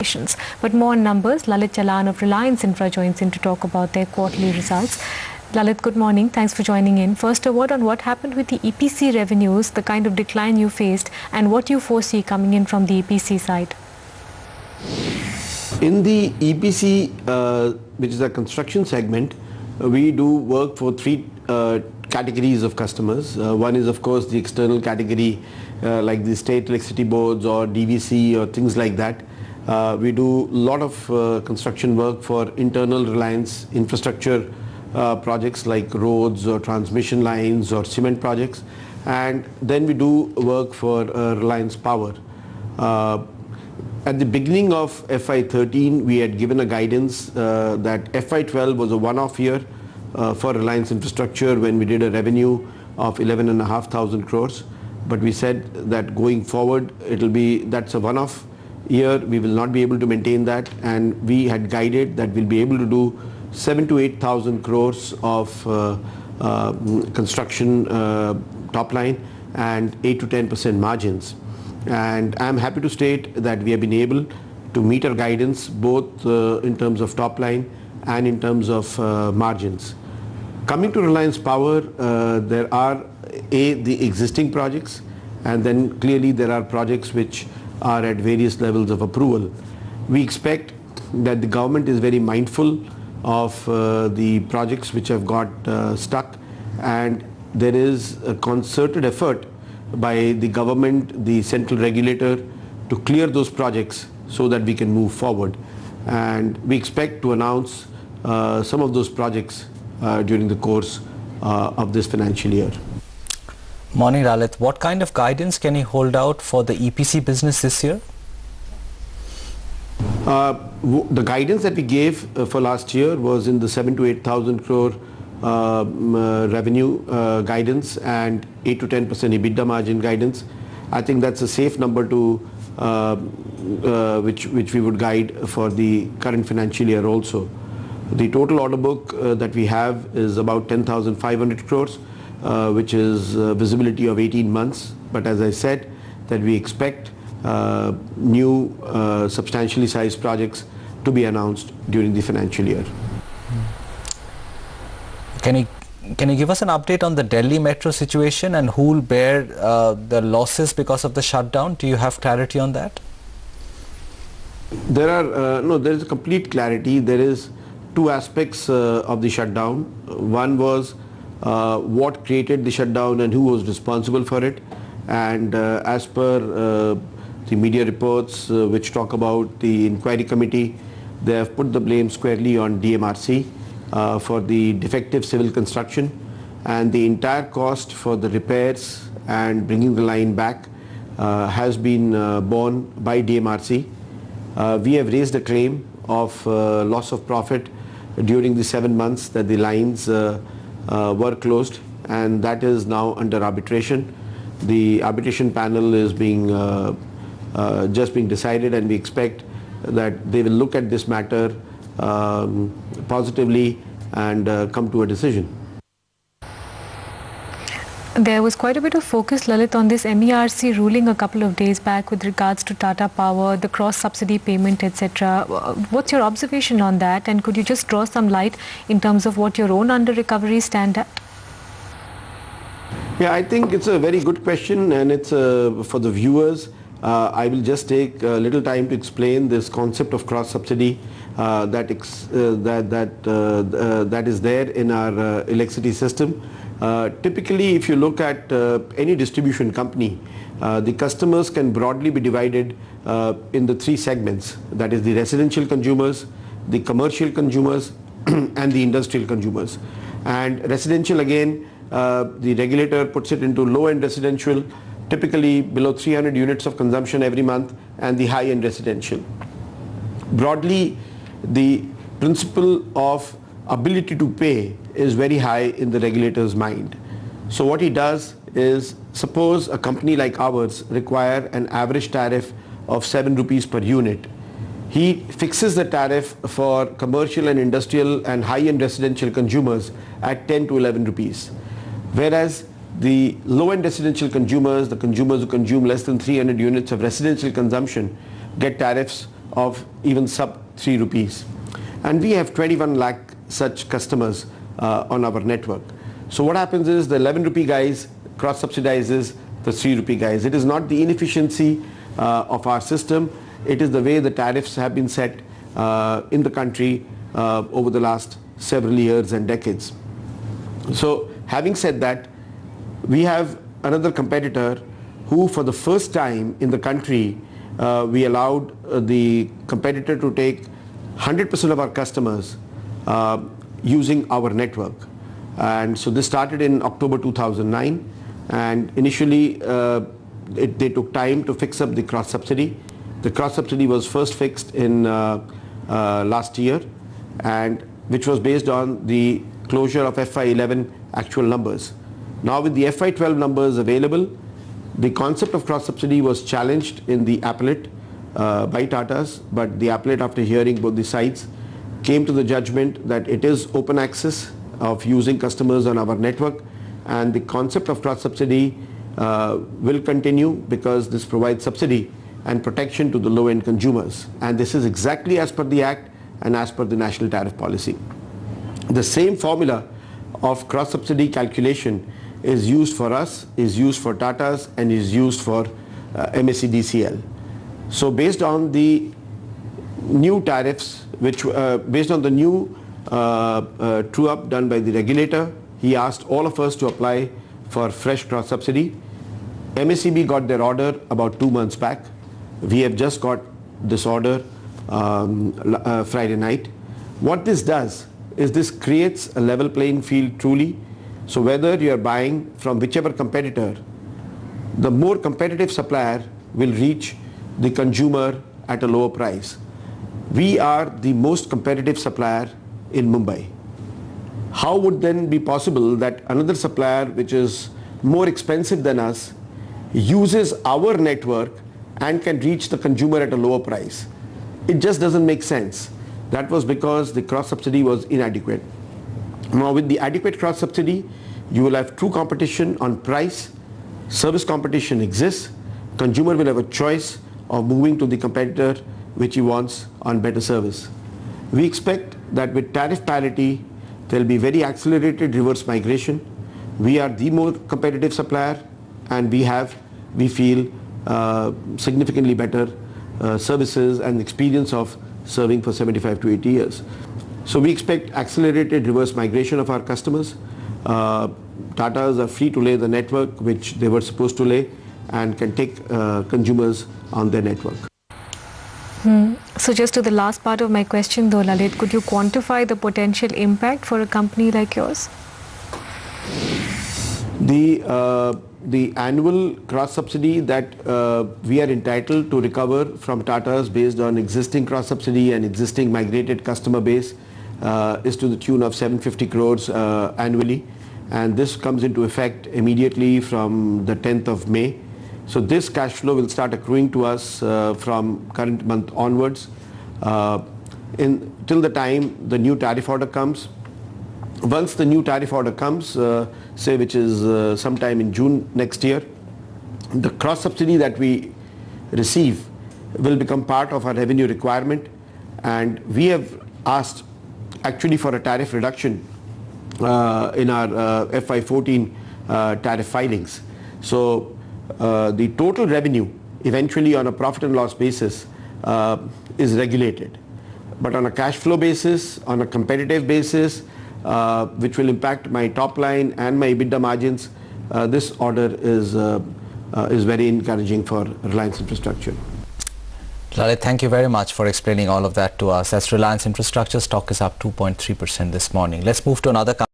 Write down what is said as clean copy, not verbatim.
operations. But more on numbers, Lalit Jalan of Reliance Infra joins in to talk about their quarterly results. Lalit, good morning. Thanks for joining in. First, a word on what happened with the EPC revenues, the kind of decline you faced, and what you foresee coming in from the EPC side. In the EPC, which is a construction segment, we do work for three categories of customers. One is, of course, the external category, like the state electricity boards or DVC or things like that. We do a lot of construction work for internal Reliance infrastructure projects like roads or transmission lines or cement projects. And then we do work for Reliance Power. At the beginning of FY13, we had given a guidance that FY12 was a one-off year for Reliance Infrastructure when we did a revenue of 11,500 crores. But we said that going forward, that's a one-off year. We will not be able to maintain that. And we had guided that we'll be able to do 7,000 to 8,000 crores of construction top line and 8 to 10% margins. And I'm happy to state that we have been able to meet our guidance both in terms of top line and in terms of margins. Coming to Reliance Power, there are the existing projects, and then clearly there are projects which are at various levels of approval. We expect that the government is very mindful of the projects which have got stuck, and there is a concerted effort by the government, the central regulator, to clear those projects so that we can move forward. And we expect to announce some of those projects during the course of this financial year. Morning, Lalit. What kind of guidance can you hold out for the EPC business this year? The guidance that we gave for last year was in the 7,000 to 8,000 crore revenue guidance and 8 to 10% EBITDA margin guidance. I think that's a safe number to which we would guide for the current financial year also. The total order book that we have is about 10,500 crores, which is visibility of 18 months. But as I said, that we expect new substantially sized projects to be announced during the financial year. Can you give us an update on the Delhi Metro situation and who will bear the losses because of the shutdown? Do you have clarity on that? There is a complete clarity. There is two aspects of the shutdown. One was what created the shutdown and who was responsible for it. And as per the media reports which talk about the inquiry committee, they have put the blame squarely on DMRC for the defective civil construction, and the entire cost for the repairs and bringing the line back has been borne by DMRC. We have raised a claim of loss of profit during the 7 months that the lines were closed, and that is now under arbitration. The arbitration panel is just being decided, and we expect that they will look at this matter positively and come to a decision. There was quite a bit of focus, Lalit, on this MERC ruling a couple of days back with regards to Tata Power, the cross-subsidy payment, etc. What's your observation on that, and could you just draw some light in terms of what your own under-recovery stand at? Yeah, I think it's a very good question, and it's for the viewers. I will just take a little time to explain this concept of cross-subsidy that is there in our electricity system. Typically, if you look at any distribution company, the customers can broadly be divided in the three segments. That is the residential consumers, the commercial consumers and the industrial consumers. And residential, again, the regulator puts it into low-end residential, typically below 300 units of consumption every month, and the high-end residential. Broadly, the principle of ability to pay is very high in the regulator's mind. So what he does is, suppose a company like ours require an average tariff of 7 rupees per unit. He fixes the tariff for commercial and industrial and high-end residential consumers at 10 to 11 rupees. Whereas the low-end residential consumers, the consumers who consume less than 300 units of residential consumption, get tariffs of even sub 3 rupees. And we have 21 lakh such customers on our network. So what happens is the 11 rupee guys cross subsidizes the 3 rupee guys. It is not the inefficiency of our system, it is the way the tariffs have been set in the country over the last several years and decades. So having said that, we have another competitor who for the first time in the country we allowed the competitor to take 100% of our customers using our network. And so this started in October 2009, and initially they took time to fix up the cross subsidy. The cross subsidy was first fixed in last year, and which was based on the closure of FY11 actual numbers. Now with the FY12 numbers available, the concept of cross subsidy was challenged in the appellate by Tatas, but the appellate, after hearing both the sides, came to the judgment that it is open access of using customers on our network, and the concept of cross subsidy will continue because this provides subsidy and protection to the low-end consumers, and this is exactly as per the Act and as per the National Tariff Policy. The same formula of cross subsidy calculation is used for us, is used for Tatas, and is used for MSEDCL. So based on the new tariffs, which based on the new true-up done by the regulator, he asked all of us to apply for fresh cross subsidy. MSEB got their order about 2 months back. We have just got this order Friday night. What this does is this creates a level playing field truly. So whether you are buying from whichever competitor, the more competitive supplier will reach the consumer at a lower price. We are the most competitive supplier in Mumbai. How would then be possible that another supplier which is more expensive than us uses our network and can reach the consumer at a lower price? It just doesn't make sense. That was because the cross subsidy was inadequate. Now with the adequate cross subsidy, you will have true competition on price, service competition exists, consumer will have a choice of moving to the competitor which he wants on better service. We expect that with tariff parity, there will be very accelerated reverse migration. We are the more competitive supplier, and we feel significantly better services and experience of serving for 75 to 80 years. So we expect accelerated reverse migration of our customers. Tatas are free to lay the network which they were supposed to lay and can take consumers on their network. So just to the last part of my question though, Lalit, could you quantify the potential impact for a company like yours? The annual cross subsidy that we are entitled to recover from Tatas based on existing cross subsidy and existing migrated customer base is to the tune of 750 crores annually, and this comes into effect immediately from the 10th of May. So this cash flow will start accruing to us from current month onwards till the time the new tariff order comes. Once the new tariff order comes, say which is sometime in June next year, the cross subsidy that we receive will become part of our revenue requirement, and we have asked actually for a tariff reduction in our FY14 tariff filings. So the total revenue eventually on a profit and loss basis is regulated, but on a cash flow basis, on a competitive basis, which will impact my top line and my EBITDA margins, this order is very encouraging for Reliance Infrastructure. Lalit, thank you very much for explaining all of that to us. As Reliance Infrastructure stock is up 2.3% this morning. Let's move to another company.